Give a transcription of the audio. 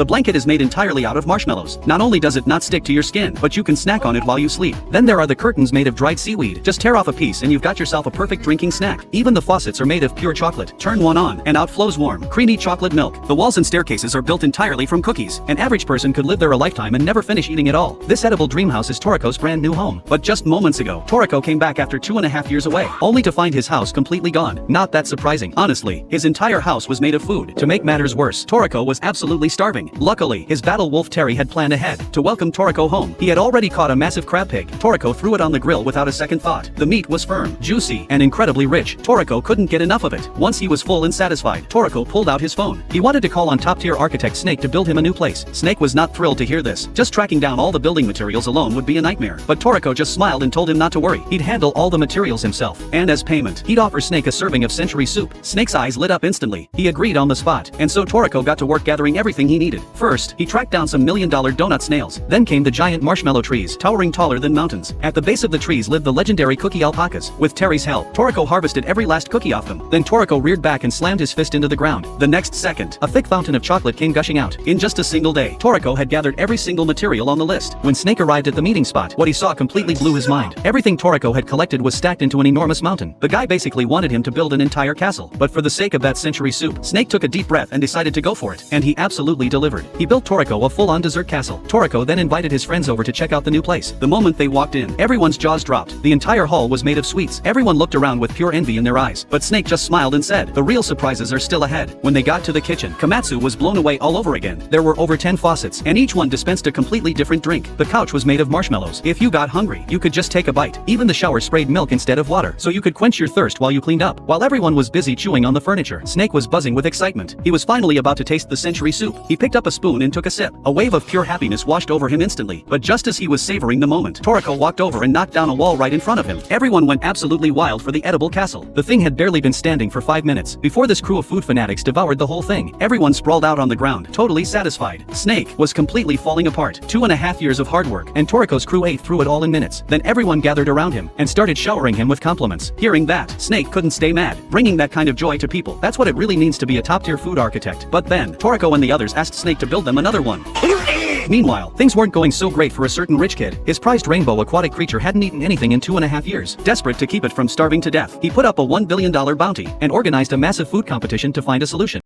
The blanket is made entirely out of marshmallows. Not only does it not stick to your skin, but you can snack on it while you sleep. Then there are the curtains made of dried seaweed. Just tear off a piece and you've got yourself a perfect drinking snack. Even the faucets are made of pure chocolate. Turn one on, and out flows warm, creamy chocolate milk. The walls and staircases are built entirely from cookies. An average person could live there a lifetime and never finish eating it all. This edible dream house is Terico's brand new home. But just moments ago, Terico came back after 2.5 years away, only to find his house completely gone. Not that surprising. Honestly, his entire house was made of food. To make matters worse, Terico was absolutely starving. Luckily, his battle wolf Terry had planned ahead. To welcome Terico home, he had already caught a massive crab pig. Terico threw it on the grill without a second thought. The meat was firm, juicy, and incredibly rich. Terico couldn't get enough of it. Once he was full and satisfied, Terico pulled out his phone. He wanted to call on top-tier architect Snake to build him a new place. Snake was not thrilled to hear this. Just tracking down all the building materials alone would be a nightmare. But Terico just smiled and told him not to worry. He'd handle all the materials himself. And as payment, he'd offer Snake a serving of century soup. Snake's eyes lit up instantly. He agreed on the spot. And so Terico got to work gathering everything he needed. First, he tracked down some million-dollar donut snails. Then came the giant marshmallow trees, towering taller than mountains. At the base of the trees lived the legendary cookie alpacas. With Terry's help, Terico harvested every last cookie off them. Then Terico reared back and slammed his fist into the ground. The next second, a thick fountain of chocolate came gushing out. In just a single day, Terico had gathered every single material on the list. When Snake arrived at the meeting spot, what he saw completely blew his mind. Everything Terico had collected was stacked into an enormous mountain. The guy basically wanted him to build an entire castle. But for the sake of that century soup, Snake took a deep breath and decided to go for it. And he absolutely delivered. He built Terico a full-on dessert castle. Terico then invited his friends over to check out the new place. The moment they walked in, everyone's jaws dropped. The entire hall was made of sweets. Everyone looked around with pure envy in their eyes. But Snake just smiled and said, "The real surprises are still ahead." When they got to the kitchen, Komatsu was blown away all over again. There were over 10 faucets, and each one dispensed a completely different drink. The couch was made of marshmallows. If you got hungry, you could just take a bite. Even the shower sprayed milk instead of water, so you could quench your thirst while you cleaned up. While everyone was busy chewing on the furniture, Snake was buzzing with excitement. He was finally about to taste the century soup. He picked up a spoon and took a sip. A wave of pure happiness washed over him instantly. But just as he was savoring the moment, Terico walked over and knocked down a wall right in front of him. Everyone went absolutely wild for the edible castle. The thing had barely been standing for 5 minutes before this crew of food fanatics devoured the whole thing. Everyone sprawled out on the ground, totally satisfied. Snake was completely falling apart. 2.5 years of hard work, and Terico's crew ate through it all in minutes. Then everyone gathered around him and started showering him with compliments. Hearing that, Snake couldn't stay mad. Bringing that kind of joy to people, that's what it really means to be a top-tier food architect. But then, Terico and the others asked Snake to build them another one. Meanwhile, things weren't going so great for a certain rich kid. His prized rainbow aquatic creature hadn't eaten anything in 2.5 years. Desperate to keep it from starving to death, he put up a $1 billion bounty and organized a massive food competition to find a solution.